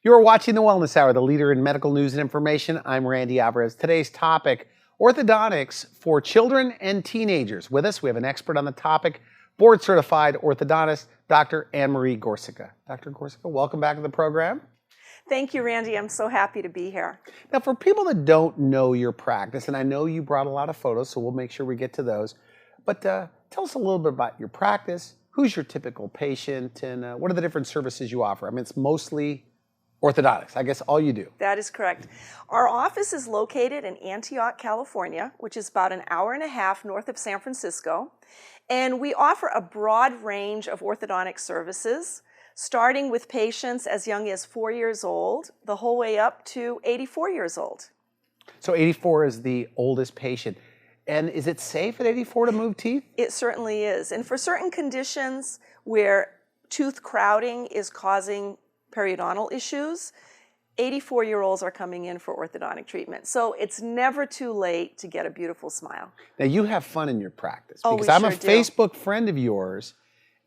You're watching The Wellness Hour, the leader in medical news and information. I'm Randy Alvarez. Today's topic, orthodontics for children and teenagers. With us, we have an expert on the topic, board-certified orthodontist, Dr. Anne-Marie Gorczyca. Dr. Gorczyca, welcome back to the program. Thank you, Randy. I'm so happy to be here. Now, for people that don't know your practice, and I know you brought a lot of photos, so we'll make sure we get to those, but tell us a little bit about your practice. Who's your typical patient, and what are the different services you offer? I mean, it's mostly orthodontics, I guess all you do. That is correct. Our office is located in Antioch, California, which is about an hour and a half north of San Francisco. And we offer a broad range of orthodontic services, starting with patients as young as 4 years old, the whole way up to 84 years old. So 84 is the oldest patient. And is it safe at 84 to move teeth? It certainly is. And for certain conditions where tooth crowding is causing periodontal issues, 84-year-olds are coming in for orthodontic treatment. So it's never too late to get a beautiful smile. Now, you have fun in your practice. Oh, because we I'm sure a do. Facebook friend of yours,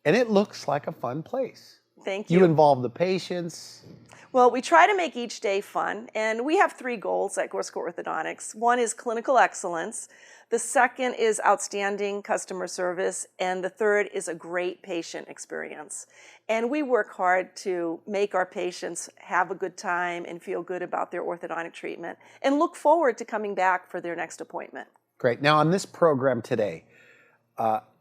and it looks like a fun place. Thank you. You involve the patients. Well, we try to make each day fun, and we have three goals at Gorczyca Orthodontics. One is clinical excellence, the second is outstanding customer service, and the third is a great patient experience. And we work hard to make our patients have a good time and feel good about their orthodontic treatment and look forward to coming back for their next appointment. Great. Now, on this program today,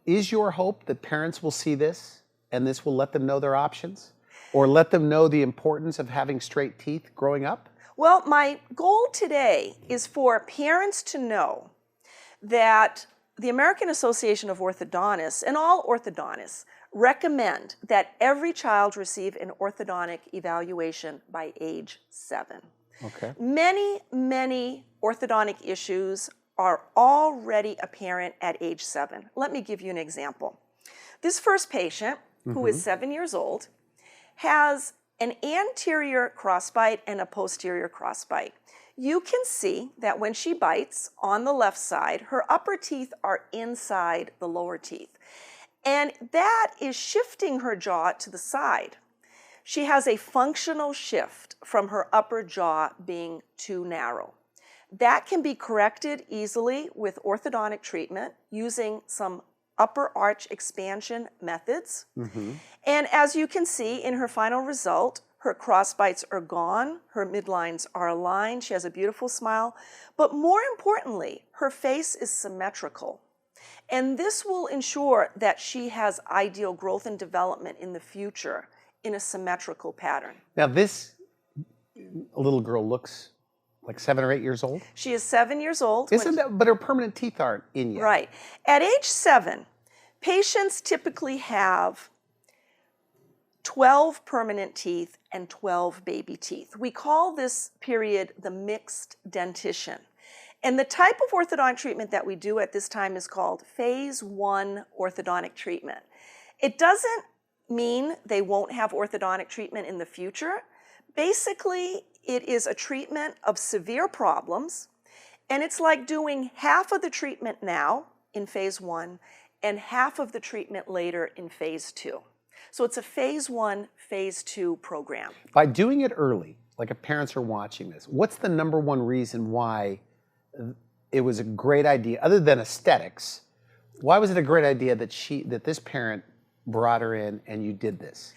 is your hope that parents will see this and this will let them know their options? Or let them know the importance of having straight teeth growing up? Well, my goal today is for parents to know that the American Association of Orthodontists and all orthodontists recommend that every child receive an orthodontic evaluation by age 7. Okay. Many orthodontic issues are already apparent at age 7. Let me give you an example. This first patient, who is 7 years old, has an anterior crossbite and a posterior crossbite. You can see that when she bites on the left side, her upper teeth are inside the lower teeth. And that is shifting her jaw to the side. She has a functional shift from her upper jaw being too narrow. That can be corrected easily with orthodontic treatment using some upper arch expansion methods. And as you can see in her final result, her crossbites are gone, her midlines are aligned, she has a beautiful smile, but more importantly, her face is symmetrical. And this will ensure that she has ideal growth and development in the future in a symmetrical pattern. Now, this little girl looks like 7 or 8 years old? She is 7 years old. But her permanent teeth aren't in yet. Right. At age 7, patients typically have 12 permanent teeth and 12 baby teeth. We call this period the mixed dentition. And the type of orthodontic treatment that we do at this time is called phase 1 orthodontic treatment. It doesn't mean they won't have orthodontic treatment in the future. Basically, it is a treatment of severe problems, and it's like doing half of the treatment now in phase 1 and half of the treatment later in phase 2. So it's a phase 1, phase 2 program. By doing it early, like if parents are watching this, what's the number one reason why it was a great idea, other than aesthetics? Why was it a great idea that this parent brought her in and you did this?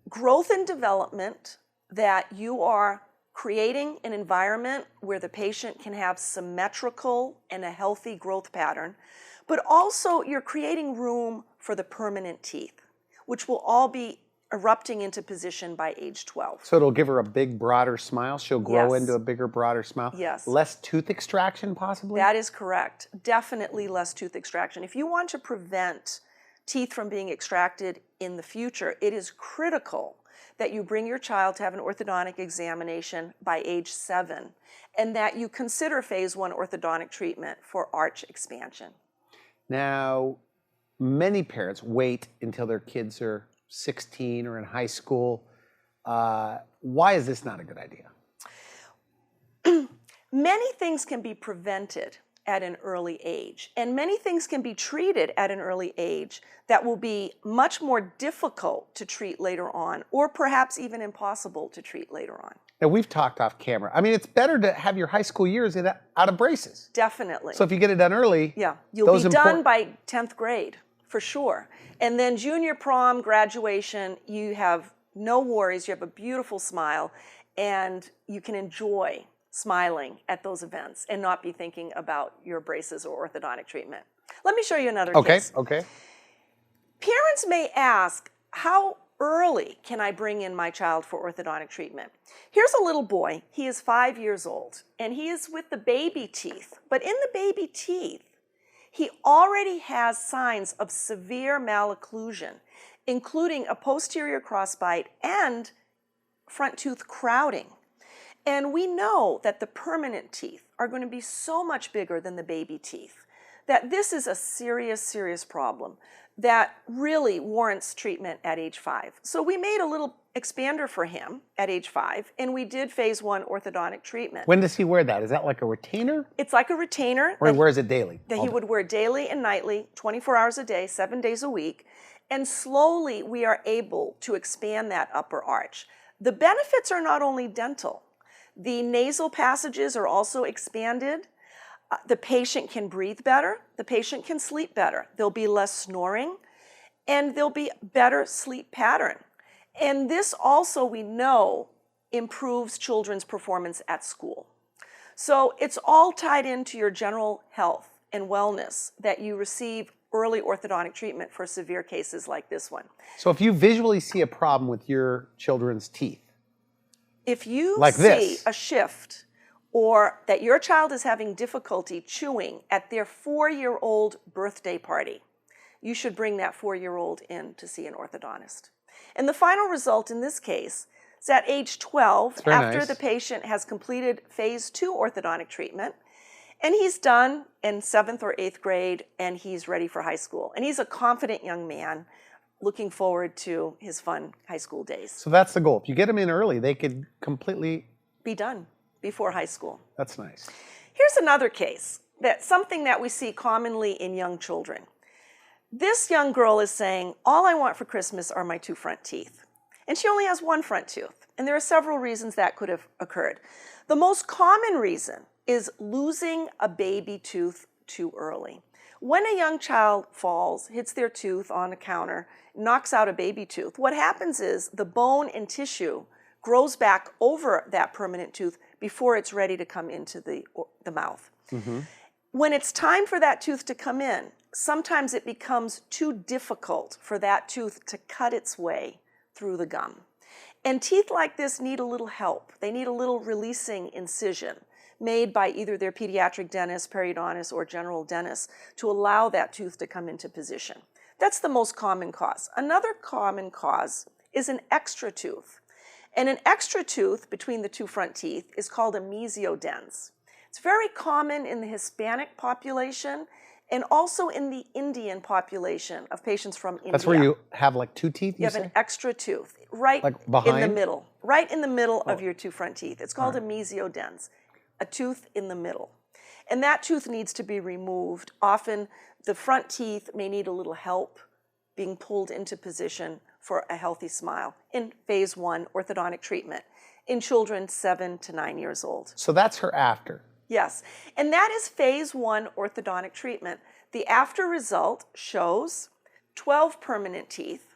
Growth and development, that you are creating an environment where the patient can have symmetrical and a healthy growth pattern, but also you're creating room for the permanent teeth, which will all be erupting into position by age 12. So it'll give her a big, broader smile? She'll grow Yes. into a bigger, broader smile? Yes. Less tooth extraction, possibly? That is correct. Definitely less tooth extraction. If you want to prevent teeth from being extracted in the future, it is critical that you bring your child to have an orthodontic examination by age 7, and that you consider phase 1 orthodontic treatment for arch expansion. Now, many parents wait until their kids are 16 or in high school. Why is this not a good idea? Many things can be prevented at an early age. And many things can be treated at an early age that will be much more difficult to treat later on, or perhaps even impossible to treat later on. Now, we've talked off camera. I mean, it's better to have your high school years out of braces. Definitely. So if you get it done early, yeah, you'll be done by 10th grade, for sure. And then junior prom, graduation, you have no worries. You have a beautiful smile, and you can enjoy smiling at those events and not be thinking about your braces or orthodontic treatment. Let me show you another case. Okay. Parents may ask, how early can I bring in my child for orthodontic treatment? Here's a little boy. He is 5 years old, and he is with the baby teeth. But in the baby teeth, he already has signs of severe malocclusion, including a posterior crossbite and front tooth crowding. And we know that the permanent teeth are going to be so much bigger than the baby teeth, that this is a serious, serious problem that really warrants treatment at age 5. So we made a little expander for him at age 5, and we did phase 1 orthodontic treatment. When does he wear that? Is that like a retainer? It's like a retainer. Or he wears it daily? That he would wear daily and nightly, 24 hours a day, 7 days a week. And slowly we are able to expand that upper arch. The benefits are not only dental. The nasal passages are also expanded. The patient can breathe better. The patient can sleep better. There'll be less snoring, and there'll be better sleep pattern. And this also, we know, improves children's performance at school. So it's all tied into your general health and wellness that you receive early orthodontic treatment for severe cases like this one. So if you visually see a problem with your children's teeth, if you like see a shift, or that your child is having difficulty chewing at their 4-year-old birthday party, you should bring that 4-year-old in to see an orthodontist. And the final result in this case is at age 12, after the patient has completed phase 2 orthodontic treatment, and he's done in 7th or 8th grade, and he's ready for high school. And he's a confident young man looking forward to his fun high school days. So that's the goal. If you get them in early, they could completely be done before high school. That's nice. Here's another case, something that we see commonly in young children. This young girl is saying, all I want for Christmas are my 2 front teeth. And she only has 1 front tooth. And there are several reasons that could have occurred. The most common reason is losing a baby tooth too early. When a young child falls, hits their tooth on a counter, knocks out a baby tooth, what happens is the bone and tissue grows back over that permanent tooth before it's ready to come into the mouth. Mm-hmm. When it's time for that tooth to come in, sometimes it becomes too difficult for that tooth to cut its way through the gum. And teeth like this need a little help. They need a little releasing incision made by either their pediatric dentist, periodontist, or general dentist to allow that tooth to come into position. That's the most common cause. Another common cause is an extra tooth. And an extra tooth between the 2 front teeth is called a mesiodens. It's very common in the Hispanic population and also in the Indian population of patients from India. That's where you have like 2 teeth, you have an extra tooth right like behind? in the middle, right in the middle of your 2 front teeth. It's called a mesiodens, a tooth in the middle. And that tooth needs to be removed. Often the front teeth may need a little help being pulled into position for a healthy smile in phase 1 orthodontic treatment in children 7 to 9 years old. So that's her after. Yes, and that is phase 1 orthodontic treatment. The after result shows 12 permanent teeth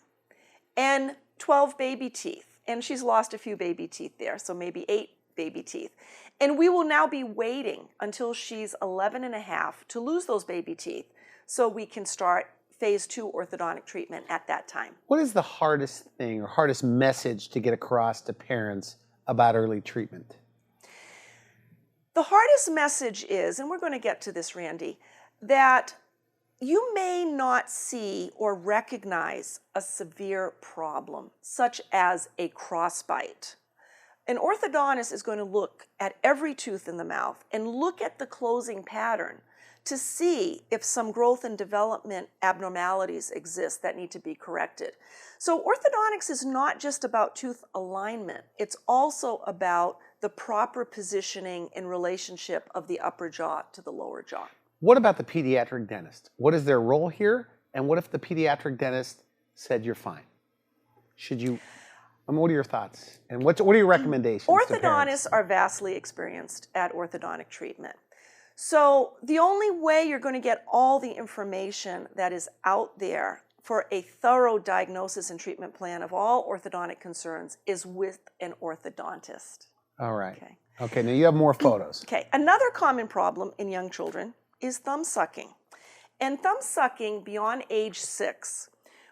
and 12 baby teeth. And she's lost a few baby teeth there, so maybe 8 baby teeth. And we will now be waiting until she's 11 and a half to lose those baby teeth so we can start phase 2 orthodontic treatment at that time. What is the hardest thing or hardest message to get across to parents about early treatment? The hardest message is, and we're going to get to this, Randy, that you may not see or recognize a severe problem, such as a crossbite. An orthodontist is going to look at every tooth in the mouth and look at the closing pattern to see if some growth and development abnormalities exist that need to be corrected. So orthodontics is not just about tooth alignment. It's also about the proper positioning and relationship of the upper jaw to the lower jaw. What about the pediatric dentist? What is their role here? And what if the pediatric dentist said you're fine? Should you, what are your thoughts? And what are your recommendations to parents? Orthodontists are vastly experienced at orthodontic treatment. So the only way you're going to get all the information that is out there for a thorough diagnosis and treatment plan of all orthodontic concerns is with an orthodontist. All right. Okay, now you have more photos. Okay, another common problem in young children is thumb sucking. And thumb sucking beyond age 6,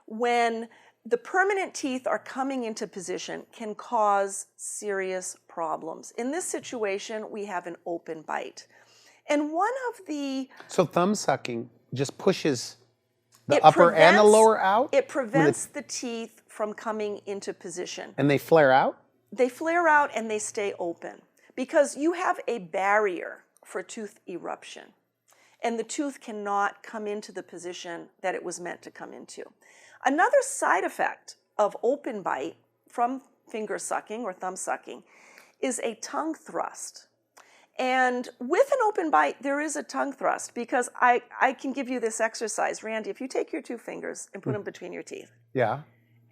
when the permanent teeth are coming into position, can cause serious problems. In this situation, we have an open bite. And one of the... So thumb sucking just pushes the upper and the lower out? It prevents the teeth from coming into position. And they flare out? They flare out and they stay open because you have a barrier for tooth eruption. And the tooth cannot come into the position that it was meant to come into. Another side effect of open bite from finger sucking or thumb sucking is a tongue thrust. And with an open bite, there is a tongue thrust because I can give you this exercise. Randy, if you take your 2 fingers and put them between your teeth. Yeah.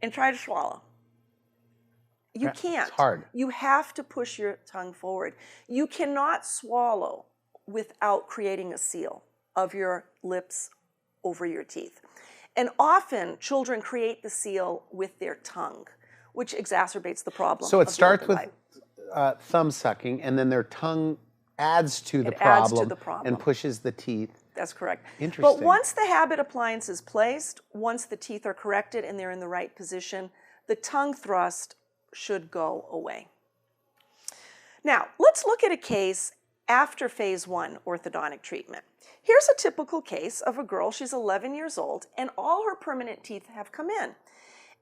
And try to swallow. You can't. It's hard. You have to push your tongue forward. You cannot swallow without creating a seal of your lips over your teeth. And often children create the seal with their tongue, which exacerbates the problem. So it starts with thumb sucking, and then their tongue adds to the problem and pushes the teeth. That's correct. Interesting. But once the habit appliance is placed, once the teeth are corrected and they're in the right position, the tongue thrust should go away. Now, let's look at a case after phase 1 orthodontic treatment. Here's a typical case of a girl. She's 11 years old, and all her permanent teeth have come in.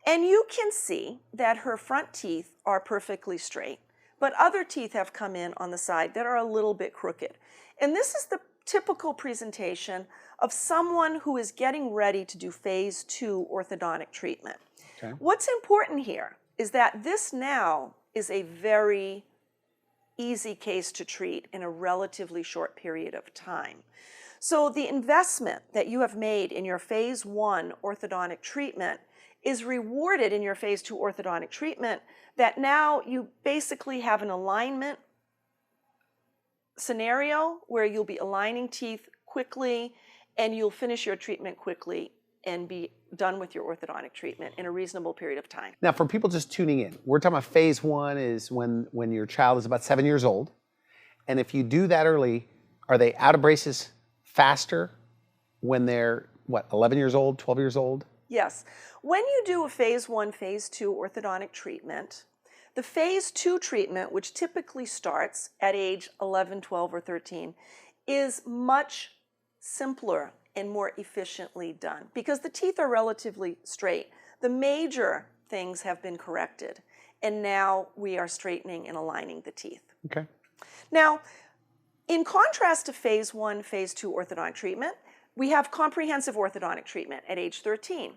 And you can see that her front teeth are perfectly straight, but other teeth have come in on the side that are a little bit crooked. And this is the typical presentation of someone who is getting ready to do phase 2 orthodontic treatment. Okay. What's important here is that this now is a very easy case to treat in a relatively short period of time. So the investment that you have made in your phase 1 orthodontic treatment is rewarded in your phase 2 orthodontic treatment, that now you basically have an alignment scenario where you'll be aligning teeth quickly and you'll finish your treatment quickly and be done with your orthodontic treatment in a reasonable period of time. Now, for people just tuning in, we're talking about phase 1 is when your child is about 7 years old. And if you do that early, are they out of braces faster when they're, 11 years old, 12 years old? Yes. When you do a phase 1, phase 2 orthodontic treatment, the phase 2 treatment, which typically starts at age 11, 12, or 13, is much simpler and more efficiently done because the teeth are relatively straight. The major things have been corrected, and now we are straightening and aligning the teeth. Okay. Now, in contrast to phase 1, phase 2 orthodontic treatment, we have comprehensive orthodontic treatment at age 13.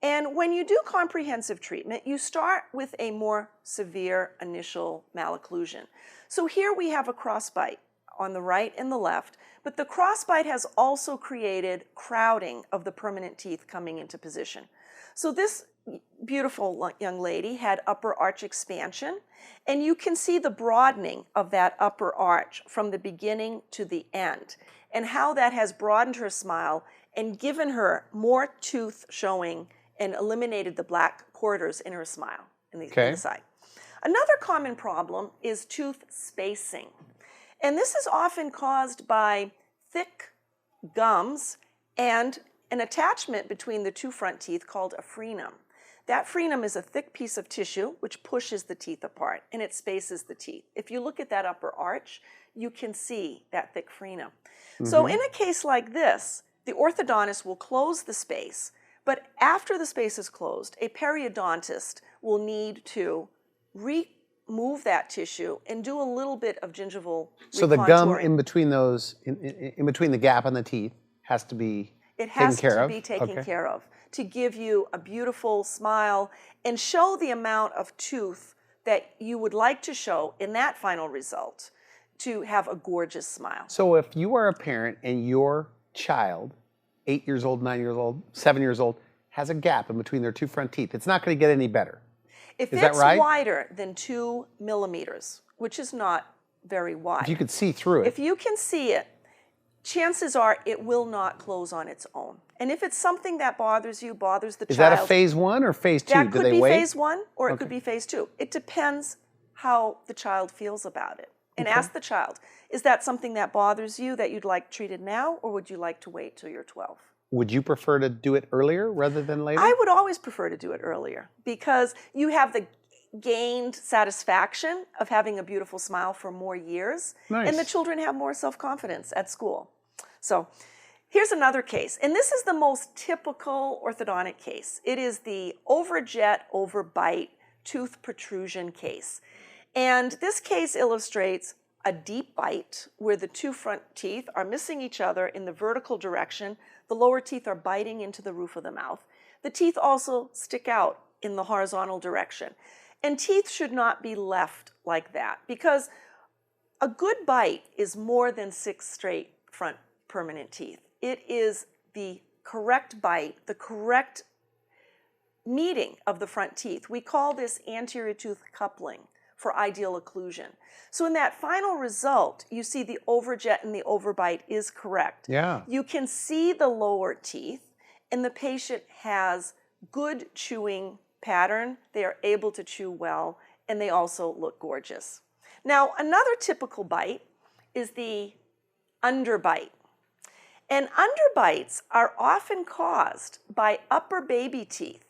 And when you do comprehensive treatment, you start with a more severe initial malocclusion. So here we have a crossbite on the right and the left, but the crossbite has also created crowding of the permanent teeth coming into position. So this beautiful young lady had upper arch expansion, and you can see the broadening of that upper arch from the beginning to the end, and how that has broadened her smile and given her more tooth showing and eliminated the black quarters in her smile in the side. Another common problem is tooth spacing. And this is often caused by thick gums and an attachment between the 2 front teeth called a frenum. That frenum is a thick piece of tissue which pushes the teeth apart and it spaces the teeth. If you look at that upper arch, you can see that thick frenum. So in a case like this, the orthodontist will close the space, but after the space is closed, a periodontist will need to remove that tissue and do a little bit of gingival recontouring. So the gum in between those, in between the gap on the teeth, has to be taken care of to give you a beautiful smile and show the amount of tooth that you would like to show in that final result to have a gorgeous smile. So if you are a parent and your child, 8 years old, 9 years old, 7 years old, has a gap in between their two front teeth, it's not going to get any better. If Is that it's right? wider than 2 millimeters, which is not very wide, If you could see through it. if you can see it, chances are it will not close on its own. And if it's something that bothers you, bothers the Is child. that a phase 1 or phase 2? That Do could they be wait? phase 1 or it could be phase 2. It depends how the child feels about it. And ask the child, is that something that bothers you that you'd like treated now, or would you like to wait till you're 12? Would you prefer to do it earlier rather than later? I would always prefer to do it earlier because you have the gained satisfaction of having a beautiful smile for more years. Nice. And the children have more self-confidence at school. So here's another case. And this is the most typical orthodontic case. It is the overjet, overbite tooth protrusion case. And this case illustrates a deep bite where the two front teeth are missing each other in the vertical direction. The lower teeth are biting into the roof of the mouth. The teeth also stick out in the horizontal direction. And teeth should not be left like that because a good bite is more than 6 straight front permanent teeth. It is the correct bite, the correct meeting of the front teeth. We call this anterior tooth coupling for ideal occlusion. So in that final result, you see the overjet and the overbite is correct. Yeah. You can see the lower teeth, and the patient has good chewing pattern. They are able to chew well, and they also look gorgeous. Now, another typical bite is the underbite. And underbites are often caused by upper baby teeth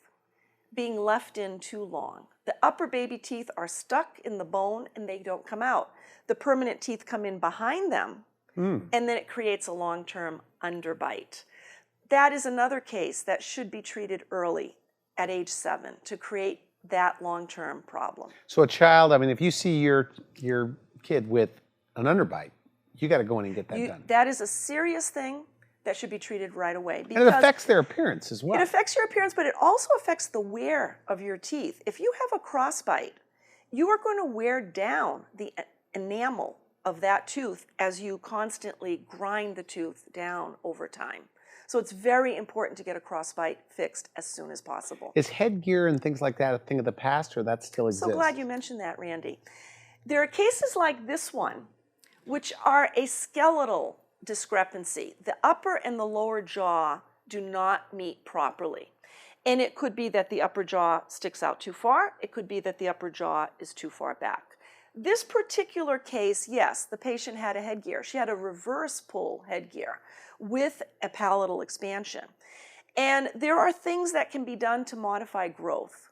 being left in too long. The upper baby teeth are stuck in the bone and they don't come out. The permanent teeth come in behind them, and then it creates a long-term underbite. That is another case that should be treated early at age 7 to create that long-term problem. So a child, I mean, if you see your kid with an underbite, you got to go in and get that done. That is a serious thing that should be treated right away. And it affects their appearance as well. It affects your appearance, but it also affects the wear of your teeth. If you have a crossbite, you are going to wear down the enamel of that tooth as you constantly grind the tooth down over time. So it's very important to get a crossbite fixed as soon as possible. Is headgear and things like that a thing of the past, or that still exists? So glad you mentioned that, Randy. There are cases like this one, which are a skeletal discrepancy. The upper and the lower jaw do not meet properly. And it could be that the upper jaw sticks out too far. It could be that the upper jaw is too far back. This particular case, yes, the patient had a headgear. She had a reverse pull headgear with a palatal expansion. And there are things that can be done to modify growth.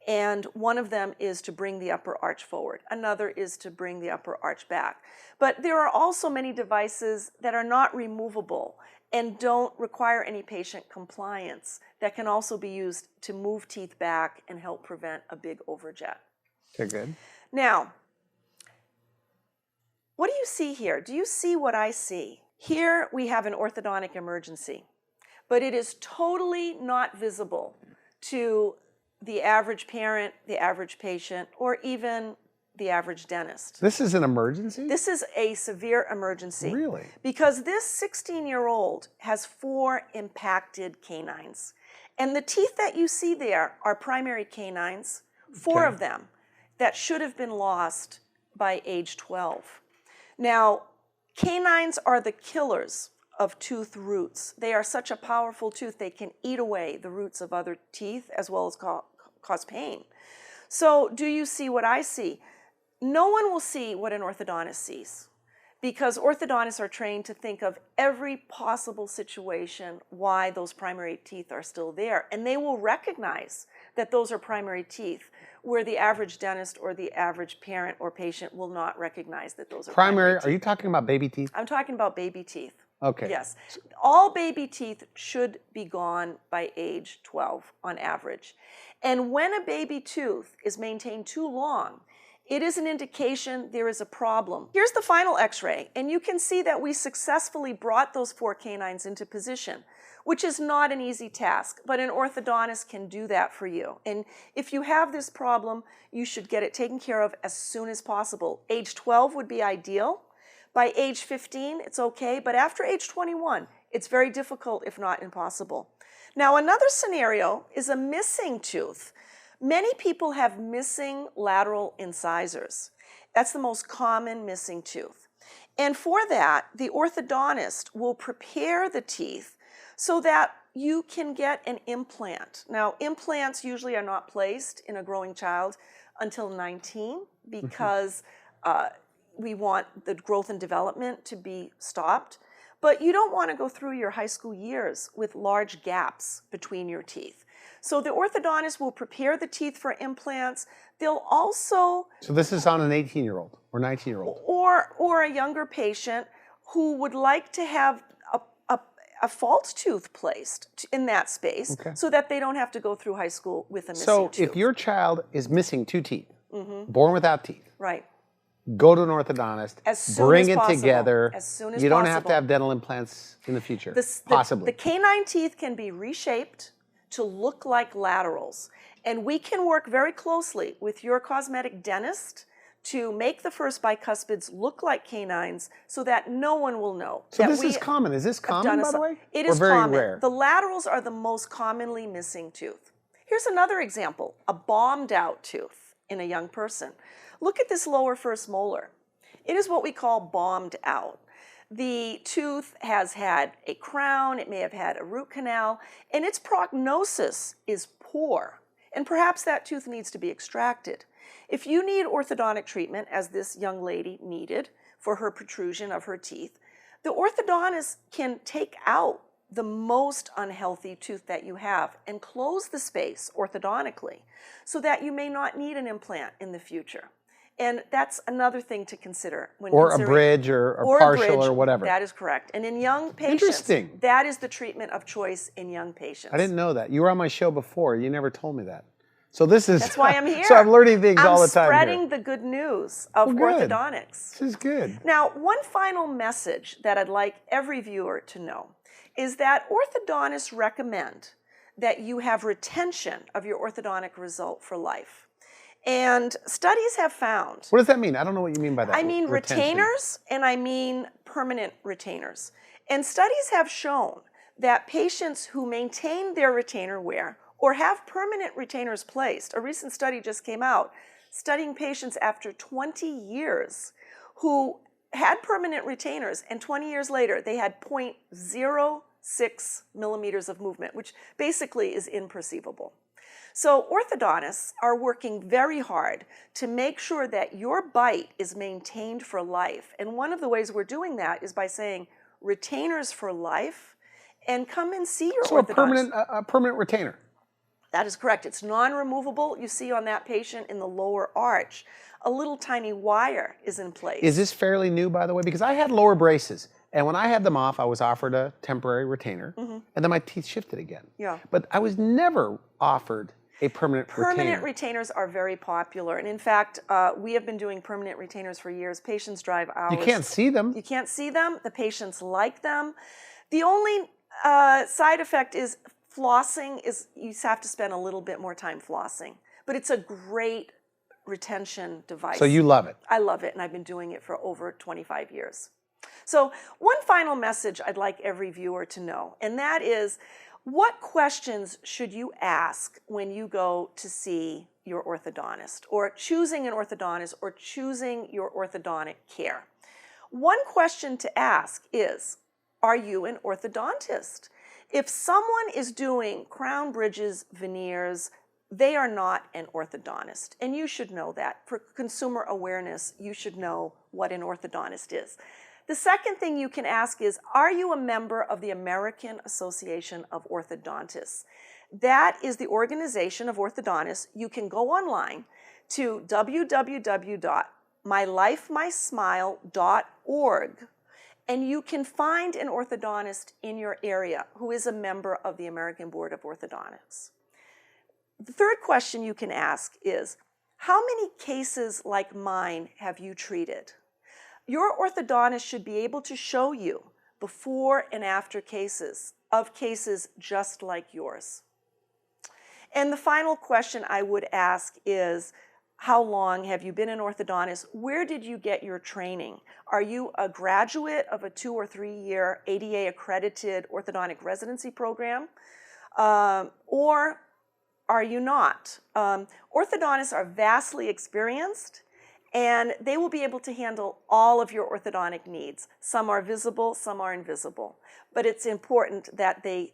And one of them is to bring the upper arch forward. Another is to bring the upper arch back. But there are also many devices that are not removable and don't require any patient compliance that can also be used to move teeth back and help prevent a big overjet. Okay, good. Now, what do you see here? Do you see what I see? Here we have an orthodontic emergency, but it is totally not visible to the average parent, the average patient, or even the average dentist. This is an emergency? This is a severe emergency. Really? Because this 16-year-old has 4 impacted canines. And the teeth that you see there are primary canines, 4 of them, that should have been lost by age 12. Now, canines are the killers of tooth roots. They are such a powerful tooth, they can eat away the roots of other teeth as well as cause pain. So do you see what I see? No one will see what an orthodontist sees because orthodontists are trained to think of every possible situation why those primary teeth are still there. And they will recognize that those are primary teeth where the average dentist or the average parent or patient will not recognize that those are primary teeth. Are you talking about baby teeth? I'm talking about baby teeth. Okay. Yes. All baby teeth should be gone by age 12 on average. And when a baby tooth is maintained too long, it is an indication there is a problem. Here's the final x-ray, and you can see that we successfully brought those 4 canines into position, which is not an easy task, but an orthodontist can do that for you. And if you have this problem, you should get it taken care of as soon as possible. Age 12 would be ideal. By age 15, it's okay, but after age 21, It's very difficult, if not impossible. Now, another scenario is a missing tooth. Many people have missing lateral incisors. That's the most common missing tooth. And for that, the orthodontist will prepare the teeth so that you can get an implant. Now, implants usually are not placed in a growing child until 19 because we want the growth and development to be stopped. But you don't want to go through your high school years with large gaps between your teeth. So the orthodontist will prepare the teeth for implants. They'll also... So this is on an 18-year-old or 19-year-old? Or a younger patient who would like to have a false tooth placed in that space so that they don't have to go through high school with a missing tooth. So if your child is missing 2 teeth, born without teeth, right, go to an orthodontist, bring it together. As soon as you don't possible. have to have dental implants in the future, possibly. The canine teeth can be reshaped to look like laterals. And we can work very closely with your cosmetic dentist to make the first bicuspids look like canines so that no one will know. So this is common. Is this common, by the way? It is very common. Rare? The laterals are the most commonly missing tooth. Here's another example, a bombed out tooth in a young person. Look at this lower first molar. It is what we call bombed out. The tooth has had a crown, it may have had a root canal, and its prognosis is poor. And perhaps that tooth needs to be extracted. If you need orthodontic treatment, as this young lady needed for her protrusion of her teeth, the orthodontist can take out the most unhealthy tooth that you have and close the space orthodontically so that you may not need an implant in the future. And that's another thing to consider when considering... Or a bridge or a partial or whatever. That is correct. And in young patients, Interesting. That is the treatment of choice in young patients. I didn't know that. You were on my show before. You never told me that. So this is... That's why I'm here. So I'm learning things all the time I'm spreading the good news of orthodontics. This is good. Now, one final message that I'd like every viewer to know is that orthodontists recommend that you have retention of your orthodontic result for life. And studies have found... What does that mean? I don't know what you mean by that. I mean retainers and I mean permanent retainers. And studies have shown that patients who maintain their retainer wear or have permanent retainers placed, a recent study just came out studying patients after 20 years who had permanent retainers, and 20 years later they had 0.06 millimeters of movement, which basically is imperceivable. So orthodontists are working very hard to make sure that your bite is maintained for life. And one of the ways we're doing that is by saying retainers for life, and come and see your orthodontist. So a permanent retainer. That is correct. It's non-removable. You see on that patient in the lower arch, a little tiny wire is in place. Is this fairly new, by the way? Because I had lower braces, and when I had them off, I was offered a temporary retainer, and then my teeth shifted again. Yeah. But I was never offered a permanent retainer. Permanent retainers are very popular. And in fact, we have been doing permanent retainers for years. Patients drive hours. You can't see them. You can't see them. The patients like them. The only side effect is flossing. You have to spend a little bit more time flossing. But it's a great retention device. So you love it. I love it, and I've been doing it for over 25 years. So one final message I'd like every viewer to know, and that is, what questions should you ask when you go to see your orthodontist, or choosing an orthodontist, or choosing your orthodontic care? One question to ask is, are you an orthodontist? If someone is doing crown bridges, veneers, they are not an orthodontist, and you should know that. For consumer awareness, you should know what an orthodontist is. The second thing you can ask is, are you a member of the American Association of Orthodontists? That is the organization of orthodontists. You can go online to www.mylifemysmile.org, and you can find an orthodontist in your area who is a member of the American Board of Orthodontics. The third question you can ask is, how many cases like mine have you treated? Your orthodontist should be able to show you before and after cases just like yours. And the final question I would ask is, how long have you been an orthodontist? Where did you get your training? Are you a graduate of a 2 or 3 year ADA accredited orthodontic residency program? Or are you not? Orthodontists are vastly experienced, and they will be able to handle all of your orthodontic needs. Some are visible, some are invisible. But it's important that they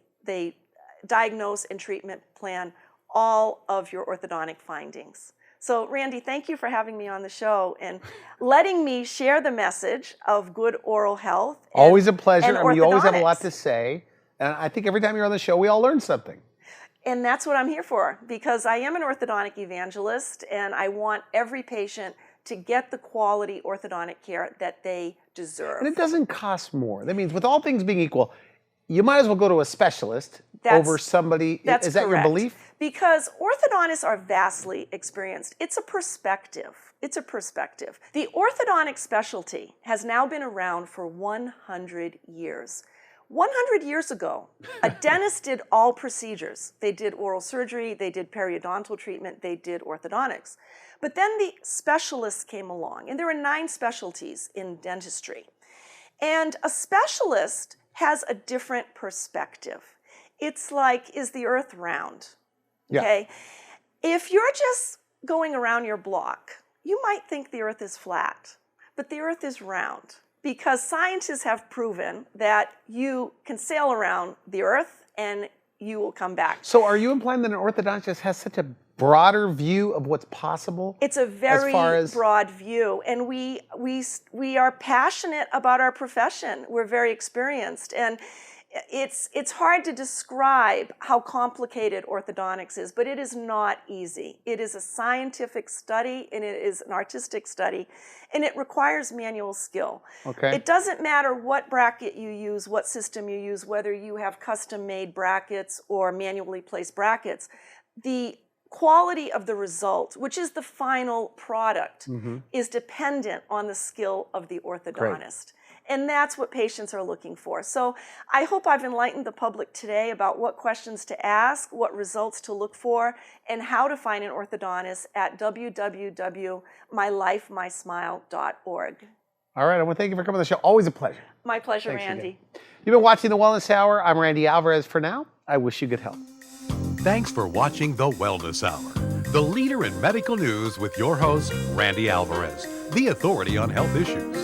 diagnose and treatment plan all of your orthodontic findings. So Randy, thank you for having me on the show and letting me share the message of good oral health. Always a pleasure. I mean, you always have a lot orthodontics. to say. And I think every time you're on the show, we all learn something. And that's what I'm here for, because I am an orthodontic evangelist, and I want every patient to get the quality orthodontic care that they deserve. And it doesn't cost more. That means with all things being equal, you might as well go to a specialist over somebody. That's Is that correct. your belief? Because orthodontists are vastly experienced. It's a perspective. It's a perspective. The orthodontic specialty has now been around for 100 years. 100 years ago, a dentist did all procedures. They did oral surgery, they did periodontal treatment, they did orthodontics. But then the specialists came along, and there are 9 specialties in dentistry. And a specialist has a different perspective. It's like, is the earth round? Yeah. Okay? If you're just going around your block, you might think the earth is flat, but the earth is round. Because scientists have proven that you can sail around the earth and you will come back. So are you implying that an orthodontist has such a broader view of what's possible? It's a very broad view, and we are passionate about our profession. We're very experienced, and it's hard to describe how complicated orthodontics is, but it is not easy. It is a scientific study, and it is an artistic study, and it requires manual skill. Okay. It doesn't matter what bracket you use, what system you use, whether you have custom-made brackets or manually placed brackets. The quality of the result, which is the final product, is dependent on the skill of the orthodontist. Great. And that's what patients are looking for. So I hope I've enlightened the public today about what questions to ask, what results to look for, and how to find an orthodontist at www.mylifemysmile.org. All right, I want to thank you for coming on the show. Always a pleasure. My pleasure, Thanks Randy. Again. You've been watching The Wellness Hour. I'm Randy Alvarez. For now, I wish you good health. Thanks for watching The Wellness Hour, the leader in medical news with your host, Randy Alvarez, the authority on health issues.